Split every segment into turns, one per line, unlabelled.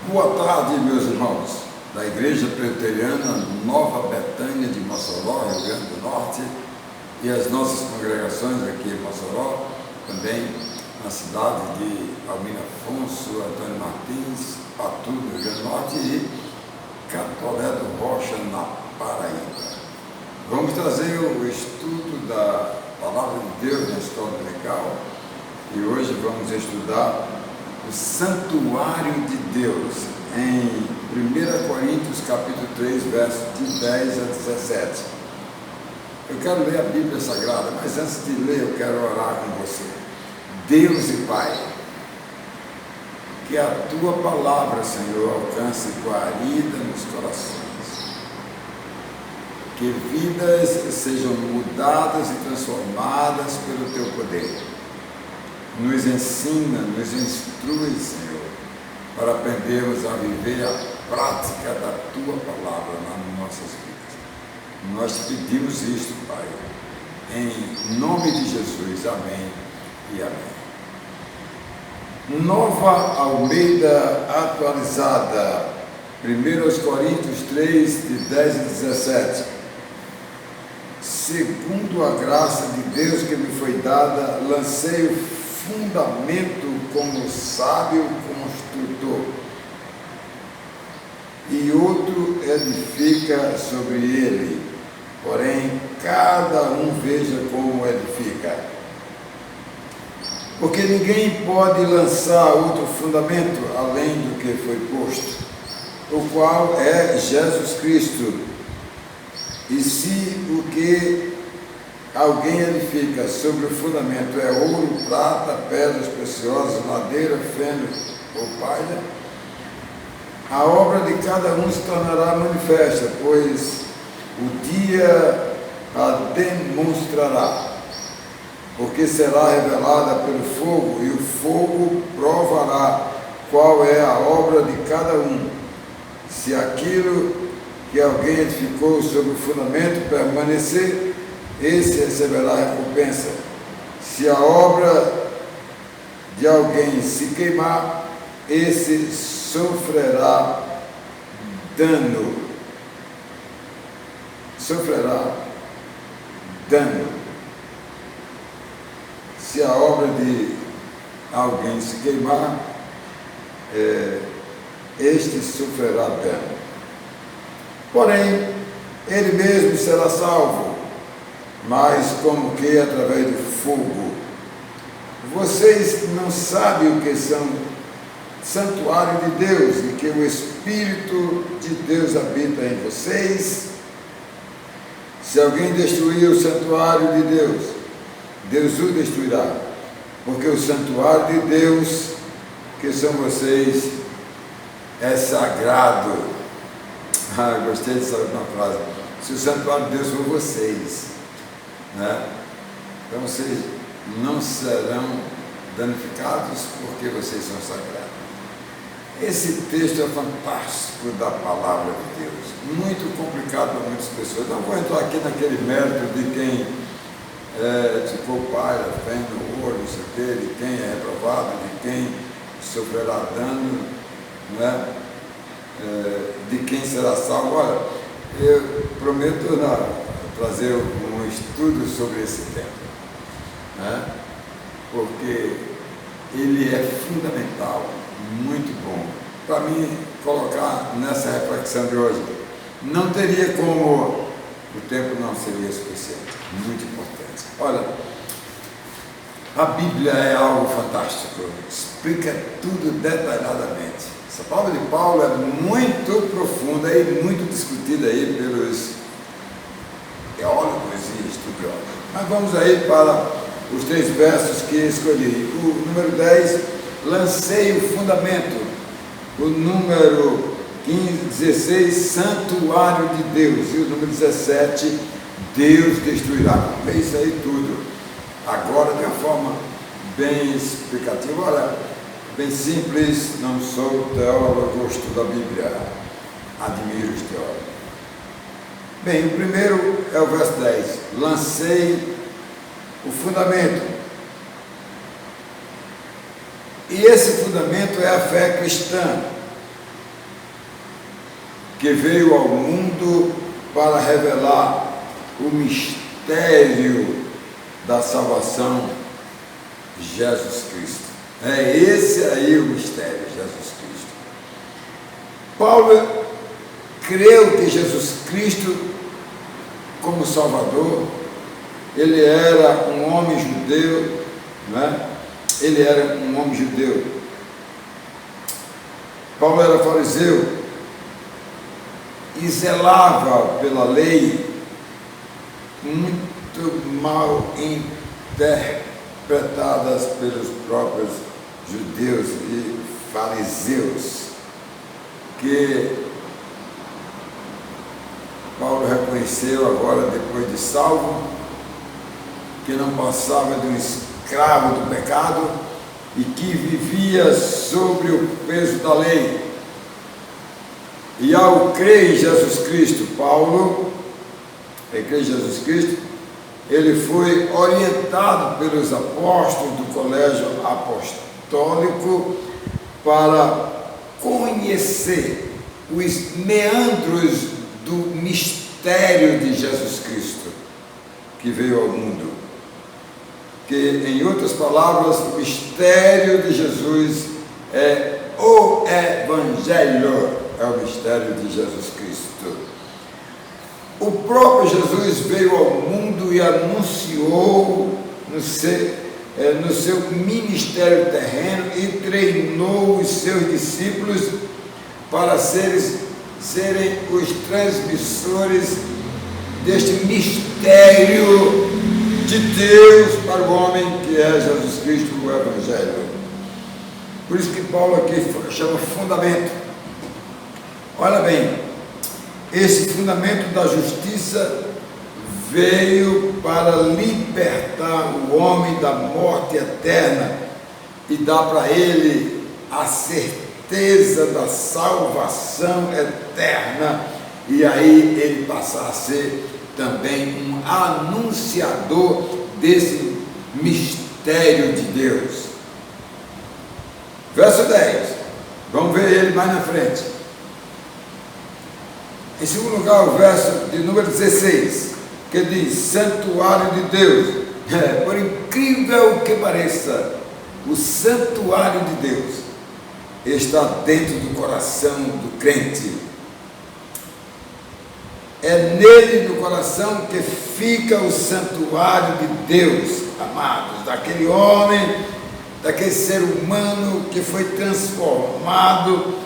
Boa tarde, meus irmãos, da Igreja Presbiteriana Nova Betânia de Mossoró, Rio Grande do Norte, e as nossas congregações aqui em Mossoró, também na cidade de Almir Afonso, Antônio Martins, Patu, no Rio Grande do Norte, e Catolé do Rocha, na Paraíba. Vamos trazer o estudo da Palavra de Deus na Escola Dominical, e hoje vamos estudar o Santuário de Deus, em 1 Coríntios capítulo 3, versos de 10 a 17. Eu quero ler a Bíblia Sagrada, mas antes de ler eu quero orar com você. Deus e Pai, que a Tua Palavra, Senhor, alcance guarida nos corações, que vidas sejam mudadas e transformadas pelo Teu poder. Nos ensina, nos instrui, Senhor, para aprendermos a viver a prática da Tua Palavra nas nossas vidas. Nós te pedimos isto, Pai, em nome de Jesus. Amém e amém. Nova Almeida atualizada, 1 Coríntios 3, de 10 a 17. Segundo a graça de Deus que me foi dada, lancei o fundamento como sábio construtor, e outro edifica sobre ele, porém cada um veja como edifica. Porque ninguém pode lançar outro fundamento além do que foi posto, o qual é Jesus Cristo. E se o que alguém edifica sobre o fundamento é ouro, prata, pedras preciosas, madeira, feno ou palha, a obra de cada um se tornará manifesta, pois o dia a demonstrará, porque será revelada pelo fogo, e o fogo provará qual é a obra de cada um. Se aquilo que alguém edificou sobre o fundamento permanecer, esse receberá recompensa. Se a obra de alguém se queimar, esse sofrerá dano. Sofrerá dano. Se a obra de alguém se queimar, este sofrerá dano. Porém, ele mesmo será salvo, mas como que através do fogo. Vocês não sabem o que são santuário de Deus, e que o Espírito de Deus habita em vocês? Se alguém destruir o santuário de Deus, Deus o destruirá, porque o santuário de Deus, que são vocês, é sagrado. Gostei dessa última frase. Se o santuário de Deus for vocês, né? Então vocês não serão danificados, porque vocês são sagrados. Esse texto é fantástico da palavra de Deus, muito complicado para muitas pessoas. Não vou entrar aqui naquele mérito de quem ficou palha, feno, ouro, não sei o quê, de quem é reprovado, de quem sofrerá dano, né? De quem será salvo. Olha, eu prometo trazer um estudo sobre esse tema, né? Porque ele é fundamental, muito bom, para mim colocar nessa reflexão de hoje. Não teria como, o tempo não seria suficiente, muito importante. Olha, a Bíblia é algo fantástico, explica tudo detalhadamente. Essa palavra de Paulo é muito profunda e muito discutida aí pelos teólogos e estudiosos. Mas vamos aí para os 3 versos que escolhi. O número 10, lancei o fundamento. O número 16, santuário de Deus. E o número 17, Deus destruirá. É isso aí tudo. Agora, de uma forma bem explicativa. Olha, bem simples, não sou teólogo, estudo a Bíblia. Admiro os teólogos. Bem, o primeiro é o verso 10. Lancei o fundamento. E esse fundamento é a fé cristã. que veio ao mundo para revelar o mistério da salvação, Jesus Cristo. É esse aí o mistério, Jesus Cristo. Paulo creu que Jesus Cristo, como Salvador, ele era um homem judeu, né? Ele era um homem judeu. Paulo era fariseu e zelava pela lei muito mal interpretadas pelos próprios judeus e fariseus, que Paulo reconheceu agora, depois de salvo, que não passava de um escravo do pecado e que vivia sobre o peso da lei. E ao crer em Jesus Cristo, Paulo, crer em Jesus Cristo, ele foi orientado pelos apóstolos do colégio apostólico para conhecer os meandros do mistério de Jesus Cristo que veio ao mundo. Que, em outras palavras, o mistério de Jesus é o Evangelho, é o mistério de Jesus Cristo. O próprio Jesus veio ao mundo e anunciou no seu ministério terreno e treinou os seus discípulos para serem os transmissores deste mistério de Deus para o homem, que é Jesus Cristo, o Evangelho. Por isso que Paulo aqui chama fundamento. Olha bem, esse fundamento da justiça veio para libertar o homem da morte eterna e dar para ele a certeza da salvação eterna, e aí ele passar a ser também um anunciador desse mistério de Deus. Verso 10, vamos ver ele mais na frente. Em segundo lugar, o verso de número 16, que diz: santuário de Deus. Por incrível que pareça, o santuário de Deus está dentro do coração do crente. É nele, no coração, que fica o santuário de Deus, amados, daquele homem, daquele ser humano que foi transformado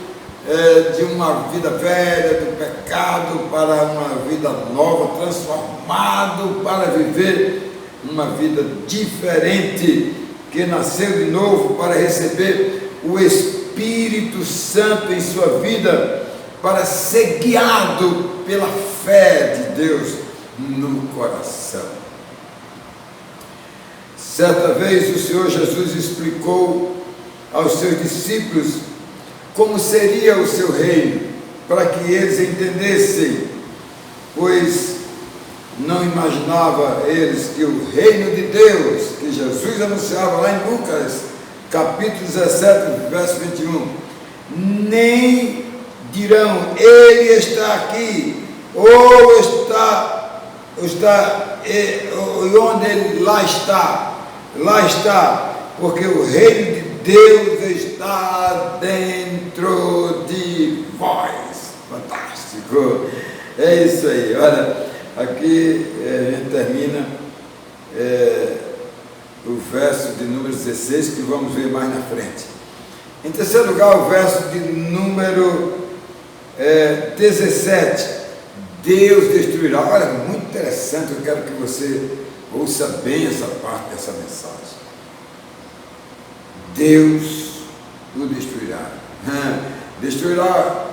de uma vida velha, do pecado, para uma vida nova, transformado para viver uma vida diferente, que nasceu de novo para receber o Espírito Santo em sua vida, para ser guiado pela fé de Deus no coração. Certa vez o Senhor Jesus explicou aos seus discípulos como seria o seu reino, para que eles entendessem, pois não imaginava eles que o reino de Deus, que Jesus anunciava lá em Lucas, capítulo 17, verso 21, nem dirão, ele está aqui, ou está onde ele lá está, porque o reino de Deus está dentro de vós. Fantástico! É isso aí. Olha, aqui a gente termina o verso de número 16, que vamos ver mais na frente. Em terceiro lugar, o verso de número 17. Deus destruirá. Olha, muito interessante, eu quero que você ouça bem essa parte dessa mensagem. Deus o destruirá. Destruirá.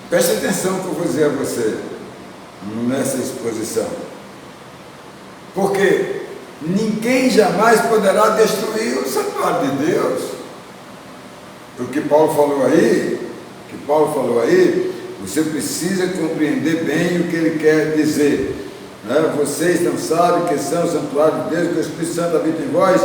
Preste atenção no que eu vou dizer a você nessa exposição. Porque ninguém jamais poderá destruir o santuário de Deus. O que Paulo falou aí, você precisa compreender bem o que ele quer dizer. Vocês não sabem que são o santuário de Deus, que o Espírito Santo habita em vós.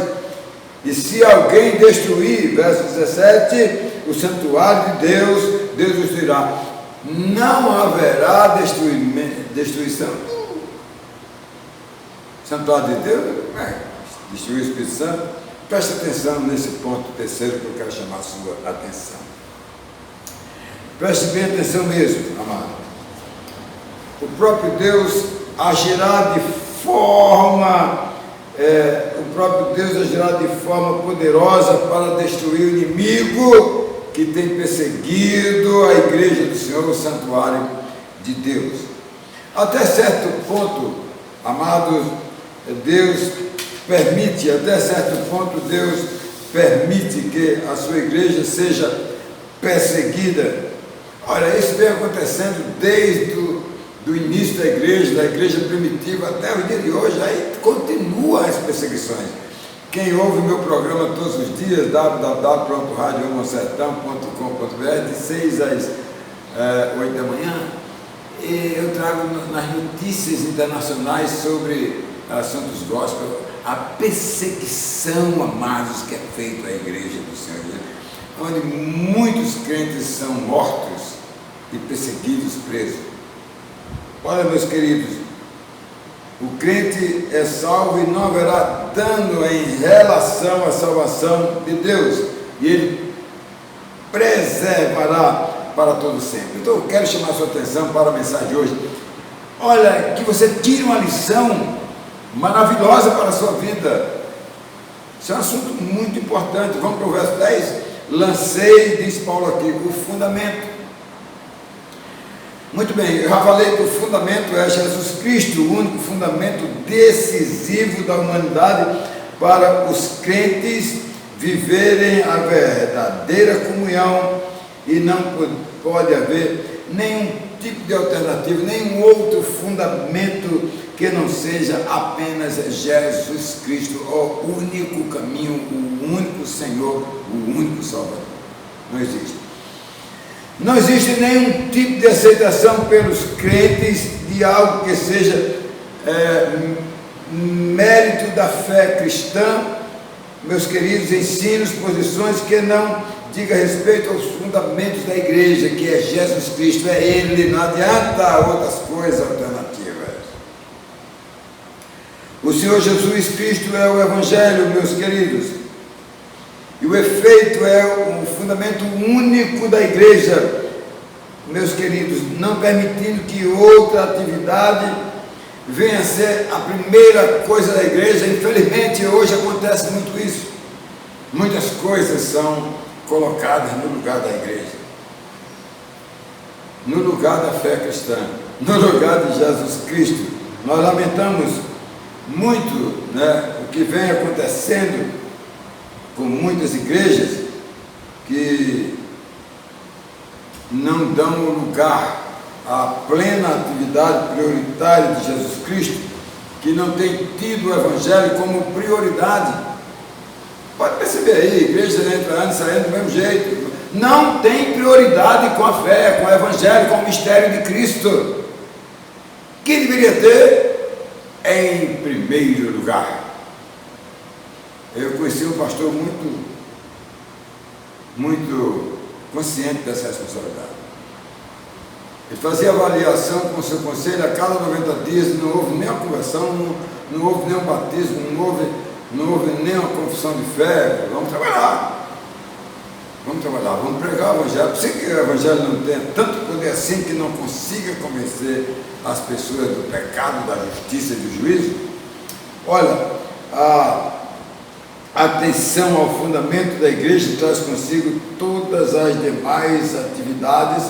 E se alguém destruir, verso 17, o santuário de Deus, Deus destruirá. não haverá destruição. Santuário de Deus, destruir o Espírito Santo. Preste atenção nesse ponto terceiro que eu quero chamar a sua atenção. Preste bem atenção mesmo, amado. O próprio Deus agirá de forma poderosa para destruir o inimigo que tem perseguido a igreja do Senhor, o santuário de Deus. Até certo ponto, amados, Deus permite que a sua igreja seja perseguida. Olha, isso vem acontecendo desde do início da igreja primitiva até o dia de hoje. Aí continuam as perseguições. Quem ouve o meu programa todos os dias, www.radiohomosertão.com.br, de 6 às 8 da manhã, eu trago nas notícias internacionais sobre assuntos gospel a perseguição, amados, que é feita à igreja do Senhor, onde muitos crentes são mortos e perseguidos, presos. Olha, meus queridos, o crente é salvo e não haverá dano em relação à salvação de Deus, e Ele preservará para todo sempre. Então eu quero chamar a sua atenção para a mensagem de hoje. Olha, que você tire uma lição maravilhosa para a sua vida. Isso é um assunto muito importante. Vamos para o verso 10. Lancei, diz Paulo aqui, o fundamento. Muito bem, eu já falei que o fundamento é Jesus Cristo, o único fundamento decisivo da humanidade para os crentes viverem a verdadeira comunhão, e não pode haver nenhum tipo de alternativa, nenhum outro fundamento que não seja apenas Jesus Cristo, o único caminho, o único Senhor, o único Salvador. Não existe. Não existe nenhum tipo de aceitação pelos crentes de algo que seja mérito da fé cristã, meus queridos, ensinos, posições que não diga respeito aos fundamentos da igreja, que é Jesus Cristo, é Ele, não adianta outras coisas alternativas. O Senhor Jesus Cristo é o Evangelho, meus queridos, e o efeito é o fundamento único da igreja, meus queridos, não permitindo que outra atividade venha a ser a primeira coisa da igreja. Infelizmente hoje acontece muito isso, muitas coisas são colocadas no lugar da igreja, no lugar da fé cristã, no lugar de Jesus Cristo. Nós lamentamos muito, o que vem acontecendo com muitas igrejas que não dão lugar à plena atividade prioritária de Jesus Cristo, que não tem tido o Evangelho como prioridade. Pode perceber aí, a igreja entrando e saindo do mesmo jeito, não tem prioridade com a fé, com o Evangelho, com o mistério de Cristo, que deveria ter em primeiro lugar. Eu conheci um pastor muito consciente dessa responsabilidade. Ele fazia avaliação com o seu conselho a cada 90 dias, não houve nem uma conversão, não houve nem um batismo, não houve nem uma confissão de fé. Vamos trabalhar, vamos pregar o Evangelho. Por que o Evangelho não tem tanto poder assim que não consiga convencer as pessoas do pecado, da justiça e do juízo? Olha, a atenção ao fundamento da igreja traz consigo todas as demais atividades,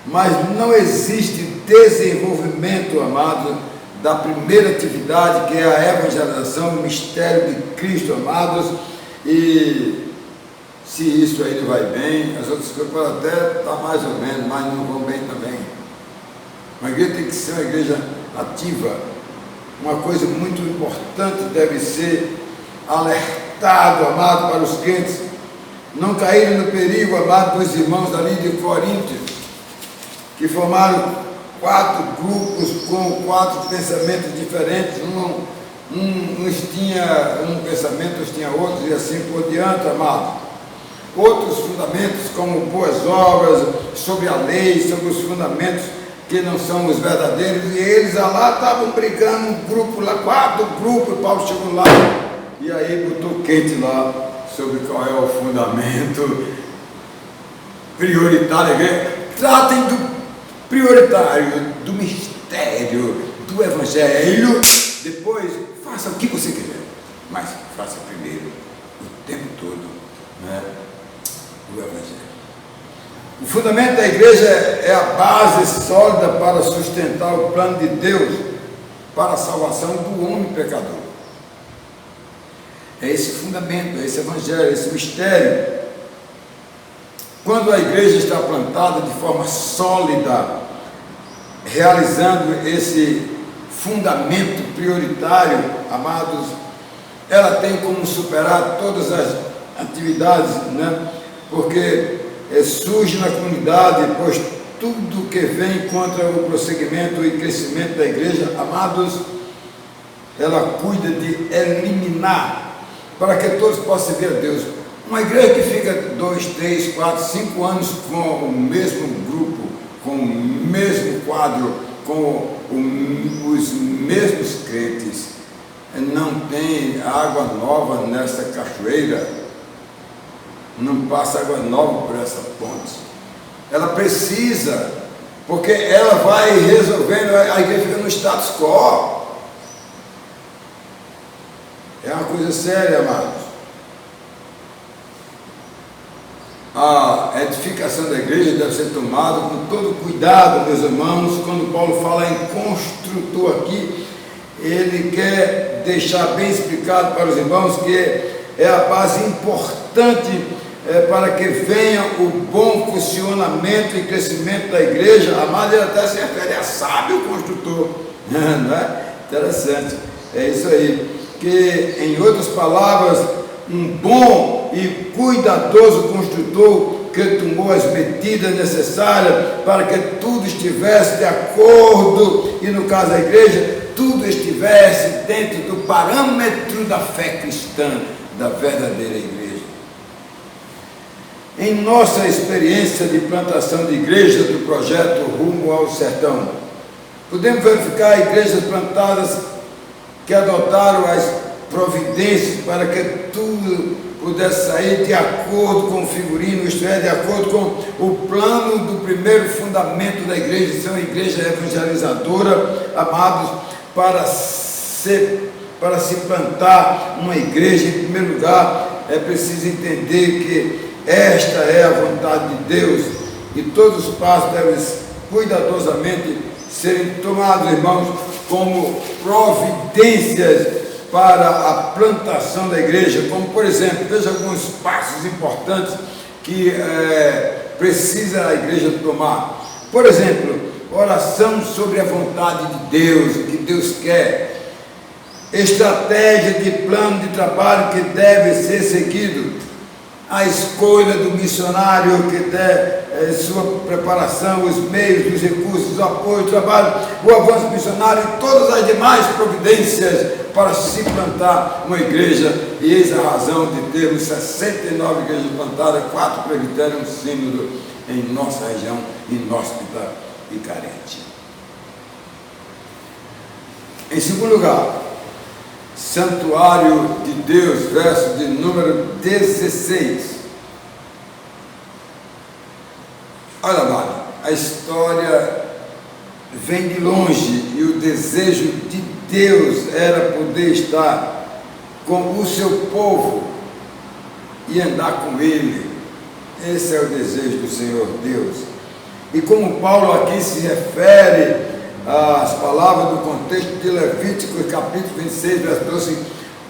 mas não existe desenvolvimento, amado, da primeira atividade, que é a evangelização, o mistério de Cristo, amados. E se isso aí não vai bem, as outras coisas podem até estar mais ou menos, mas não vão bem também. Uma igreja tem que ser uma igreja ativa. Uma coisa muito importante deve ser alertado, amado, para os crentes não caírem no perigo, amado, dos irmãos ali de Corinto, que formaram 4 grupos com 4 pensamentos diferentes. Uns tinham um pensamento, outros tinham outros, e assim por diante, amado. outros fundamentos, como boas obras, sobre a lei, sobre os fundamentos que não são os verdadeiros, e eles lá estavam brigando, um grupo lá, 4 grupos, Paulo chegou lá, e aí botou quente lá, sobre qual é o fundamento prioritário. Tratem do prioritário, do mistério, do Evangelho, depois faça o que você quiser, mas faça primeiro, o tempo todo, né, o Evangelho. O fundamento da igreja é a base sólida para sustentar o plano de Deus para a salvação do homem pecador. É esse fundamento, é esse Evangelho, é esse mistério. Quando a igreja está plantada de forma sólida, realizando esse fundamento prioritário, amados, ela tem como superar todas as atividades, né? Porque surge na comunidade, pois tudo que vem contra o prosseguimento e crescimento da igreja, amados, ela cuida de eliminar, para que todos possam ver a Deus. Uma igreja que fica 2, 3, 4, 5 anos com o mesmo grupo, com o mesmo quadro, com os mesmos crentes, não tem água nova nessa cachoeira, não passa água nova por essa ponte. Ela precisa, porque ela vai resolvendo, a igreja fica no status quo. É uma coisa séria, amados. A edificação da igreja deve ser tomada com todo cuidado, meus irmãos. Quando Paulo fala em construtor aqui, ele quer deixar bem explicado para os irmãos que é a base importante para que venha o bom funcionamento e crescimento da igreja. Amado, ele até se refere a sábio construtor, não é? Interessante, é isso aí, que em outras palavras, um bom e cuidadoso construtor que tomou as medidas necessárias para que tudo estivesse de acordo, e no caso da igreja, tudo estivesse dentro do parâmetro da fé cristã, da verdadeira igreja. Em nossa experiência de plantação de igreja do projeto Rumo ao Sertão, podemos verificar igrejas plantadas que adotaram as providências para que tudo pudesse sair de acordo com o figurino, isto é, de acordo com o plano do primeiro fundamento da igreja, ser uma igreja evangelizadora, amados, para se plantar uma igreja, em primeiro lugar, é preciso entender que esta é a vontade de Deus, e todos os passos devem cuidadosamente serem tomados, irmãos, como providências para a plantação da igreja. Como, por exemplo, veja alguns passos importantes que precisa a igreja tomar. Por exemplo, oração sobre a vontade de Deus, o que Deus quer, estratégia de plano de trabalho que deve ser seguido, a escolha do missionário que der sua preparação, os meios, os recursos, o apoio, o trabalho, o avanço missionário e todas as demais providências para se plantar uma igreja. E eis a razão de termos 69 igrejas plantadas, 4 presbitérios, um sínodo em nossa região inóspita e carente. Em segundo lugar, Santuário de Deus, verso de número 16. Olha, amado, a história vem de longe e o desejo de Deus era poder estar com o seu povo e andar com ele. Esse é o desejo do Senhor Deus. E como Paulo aqui se refere as palavras do contexto de Levítico, capítulo 26, verso 12,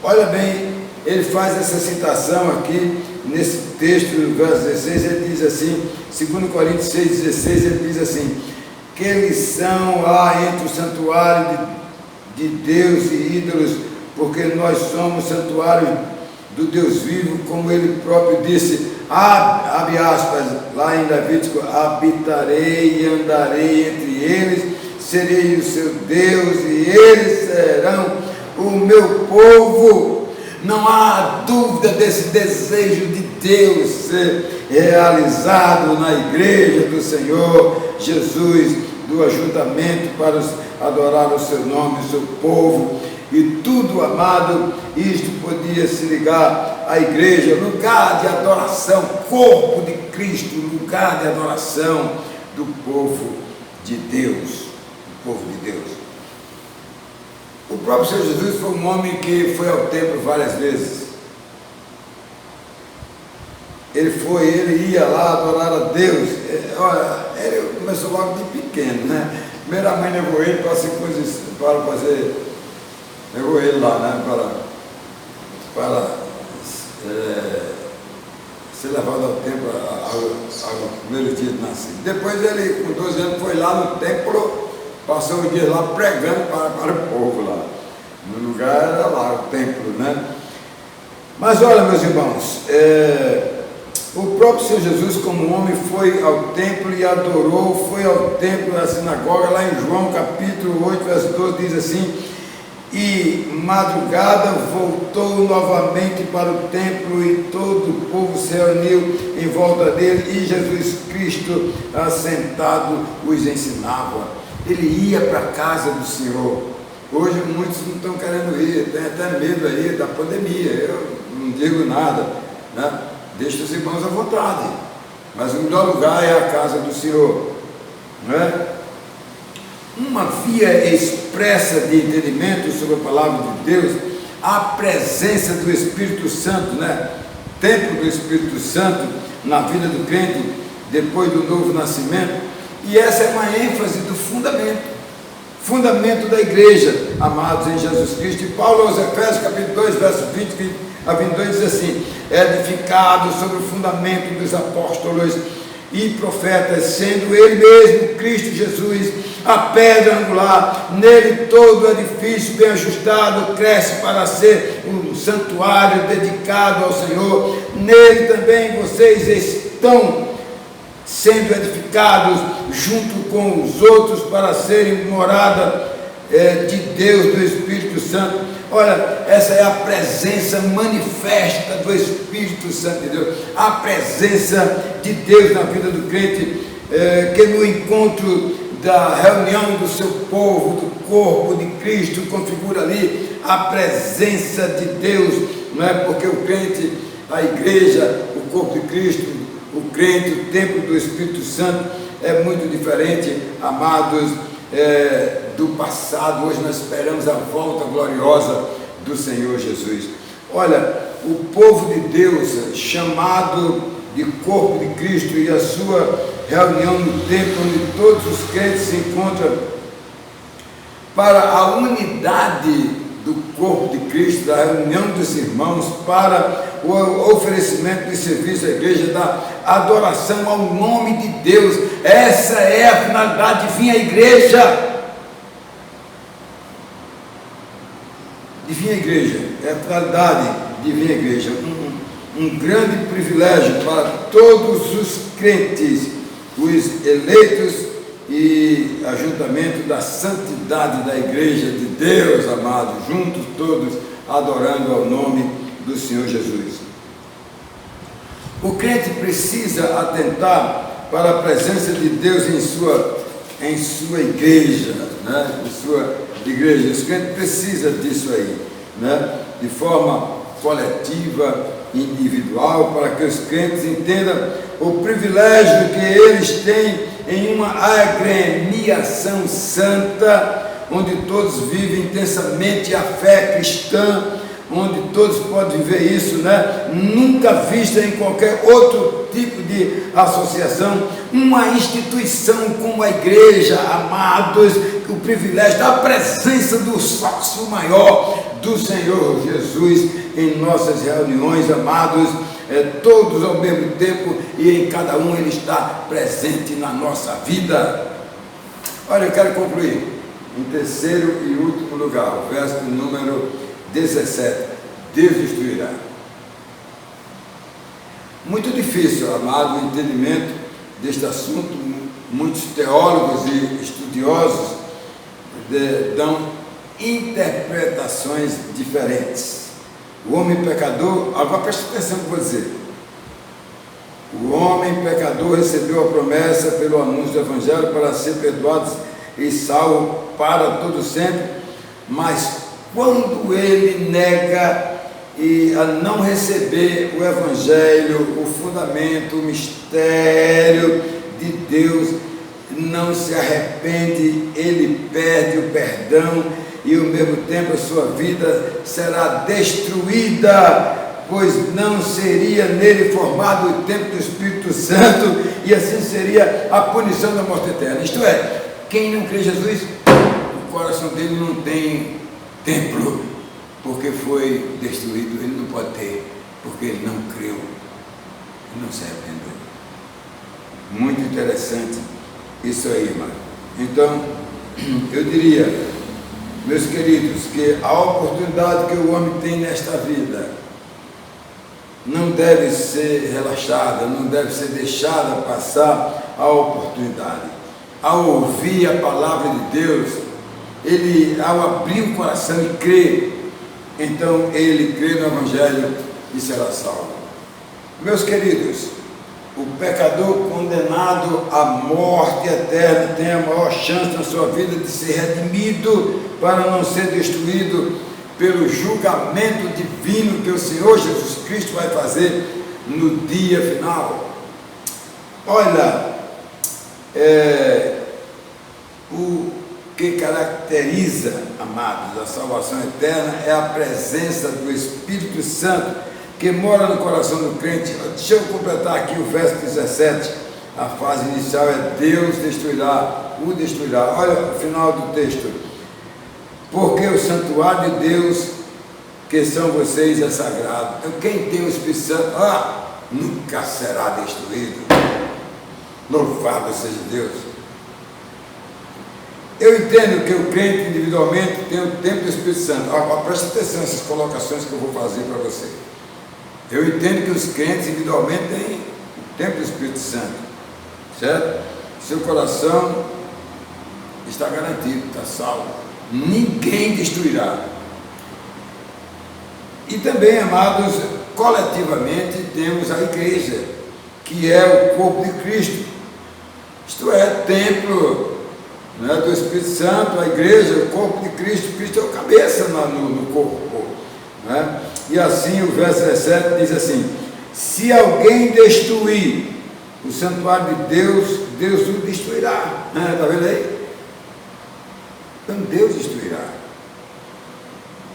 olha bem, ele faz essa citação aqui, nesse texto, no verso 16, ele diz assim, 2 Coríntios 6, 16, ele diz assim, que lição há entre o santuário de Deus e ídolos, porque nós somos santuário do Deus vivo, como ele próprio disse, abre aspas, lá em Levítico, habitarei e andarei entre eles, serei o seu Deus e eles serão o meu povo. Não há dúvida desse desejo de Deus ser realizado na igreja do Senhor Jesus, do ajuntamento para adorar o seu nome, o seu povo, e tudo, amado, isto podia se ligar à igreja, lugar de adoração, corpo de Cristo, lugar de adoração do povo de Deus, o povo de Deus. O próprio Senhor Jesus foi um homem que foi ao templo várias vezes. Ele ia lá adorar a Deus. Olha, ele começou logo de pequeno, né? Primeiro a mãe levou ele para fazer, levou ele lá, né? Para ser levado ao templo ao primeiro dia de nascido. Depois ele, com 12 anos, foi lá no templo, passou o dia lá pregando para o povo lá. No lugar era lá, o templo, né? Mas olha, meus irmãos, o próprio Senhor Jesus, como homem, foi ao templo e adorou, foi ao templo, à sinagoga, lá em João capítulo 8, verso 12, diz assim: e madrugada voltou novamente para o templo e todo o povo se reuniu em volta dele e Jesus Cristo, assentado, os ensinava. Ele ia para a casa do Senhor. Hoje muitos não estão querendo ir, tem até medo aí da pandemia. Eu não digo nada, né? Deixa os irmãos à vontade, mas o melhor lugar é a casa do Senhor, não é? Uma via expressa de entendimento sobre a palavra de Deus, a presença do Espírito Santo, né? Templo do Espírito Santo na vida do crente depois do novo nascimento, e essa é uma ênfase do fundamento da igreja, amados em Jesus Cristo. E Paulo aos Efésios capítulo 2, verso 20 a 22 diz assim: edificado sobre o fundamento dos apóstolos e profetas, sendo ele mesmo, Cristo Jesus, a pedra angular, nele todo o edifício bem ajustado cresce para ser um santuário dedicado ao Senhor. Nele também vocês estão sendo edificados junto com os outros para serem morada de Deus, do Espírito Santo. Olha, essa é a presença manifesta do Espírito Santo de Deus, a presença de Deus na vida do crente, que no encontro da reunião do seu povo, do corpo de Cristo, configura ali a presença de Deus, não é? Porque o crente, a igreja, o corpo de Cristo, o crente, o templo do Espírito Santo é muito diferente, amados, do passado. Hoje nós esperamos a volta gloriosa do Senhor Jesus. Olha, o povo de Deus, chamado de corpo de Cristo, e a sua reunião no templo, onde todos os crentes se encontram para a unidade do corpo de Cristo, da reunião dos irmãos, para o oferecimento de serviço à igreja, da adoração ao nome de Deus. Essa é a finalidade de vir à igreja. De vir à igreja, é a finalidade de vir à igreja. Um grande privilégio para todos os crentes, os eleitos e ajuntamento da santidade da igreja de Deus, amado, juntos todos adorando ao nome do Senhor Jesus. O crente precisa atentar para a presença de Deus em sua igreja, né? Em sua igreja. O crente precisa disso aí, né? De forma coletiva, individual, para que os crentes entendam o privilégio que eles têm em uma agremiação santa, onde todos vivem intensamente a fé cristã, onde todos podem viver isso, né? Nunca vista em qualquer outro tipo de associação, uma instituição como a igreja, amados, o privilégio da presença do sócio maior do Senhor Jesus em nossas reuniões, amados, todos ao mesmo tempo, e em cada um ele está presente na nossa vida. Olha, eu quero concluir em terceiro e último lugar, o verso número 17: Deus destruirá. Muito difícil, amado, o entendimento deste assunto. Muitos teólogos e estudiosos dão interpretações diferentes. O homem pecador, agora preste atenção no que eu vou dizer, O homem pecador recebeu a promessa pelo anúncio do Evangelho para ser perdoado e salvo para todo sempre, mas quando ele nega e a não receber o Evangelho, o fundamento, o mistério de Deus, não se arrepende, ele perde o perdão e ao mesmo tempo a sua vida será destruída, pois não seria nele formado o templo do Espírito Santo e assim seria a punição da morte eterna. Isto é, quem não crê em Jesus, o coração dele não tem templo, porque foi destruído. Ele não pode ter, porque ele não creu, não se arrependeu. Muito interessante isso aí, irmão. Então, eu diria, meus queridos, que a oportunidade que o homem tem nesta vida não deve ser relaxada, não deve ser deixada passar a oportunidade. Ao ouvir a palavra de Deus, ele, ao abrir o coração e crer, então ele crê no Evangelho e será salvo. Meus queridos, o pecador condenado à morte eterna tem a maior chance na sua vida de ser redimido para não ser destruído pelo julgamento divino que o Senhor Jesus Cristo vai fazer no dia final. Olha, o que caracteriza, amados, a salvação eterna é a presença do Espírito Santo que mora no coração do crente. Deixa eu completar aqui o verso 17. A fase inicial é Deus destruirá, o destruirá. Olha o final do texto. Porque o santuário de Deus, que são vocês, é sagrado. Então, quem tem o Espírito Santo, nunca será destruído. Louvado seja Deus. Eu entendo que o crente individualmente tem o templo do Espírito Santo. Presta atenção nessas colocações que eu vou fazer para você. Eu entendo que os crentes individualmente têm o templo do Espírito Santo, certo? Seu coração está garantido, está salvo. Ninguém destruirá. E também, amados, coletivamente temos a igreja, que é o corpo de Cristo. Isto é, templo, né, do Espírito Santo, a igreja, o corpo de Cristo. Cristo é o cabeça no corpo, né? E assim o verso 17 diz assim: se alguém destruir o santuário de Deus, Deus o destruirá. Está vendo aí? Então Deus destruirá.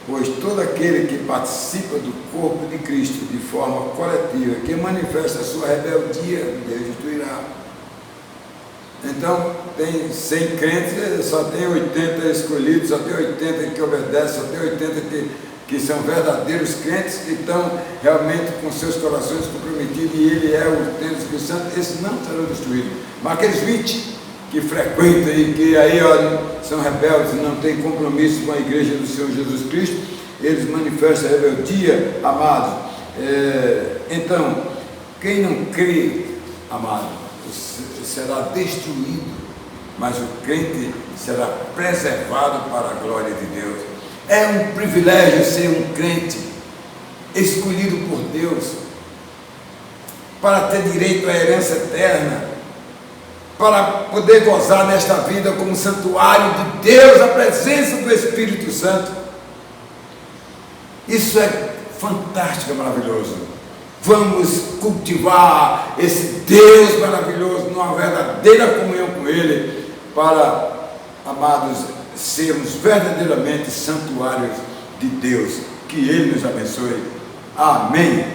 Pois todo aquele que participa do corpo de Cristo de forma coletiva, que manifesta a sua rebeldia, Deus destruirá. Então, tem 100 crentes, só tem 80 escolhidos, só tem 80 que obedecem, só tem 80 que são verdadeiros crentes, que estão realmente com seus corações comprometidos, e ele é o templo do Espírito Santo. Esses não serão destruídos. Mas aqueles 20 que frequentam e que aí são rebeldes, não têm compromisso com a igreja do Senhor Jesus Cristo, eles manifestam a rebeldia, amados. Então, quem não crê, amado, será destruído, mas o crente será preservado para a glória de Deus. É um privilégio ser um crente escolhido por Deus para ter direito à herança eterna, para poder gozar nesta vida como santuário de Deus, a presença do Espírito Santo. Isso é fantástico, é maravilhoso. Vamos cultivar esse Deus maravilhoso numa verdadeira comunhão com Ele, para, amados, sermos verdadeiramente santuários de Deus. Que Ele nos abençoe. Amém.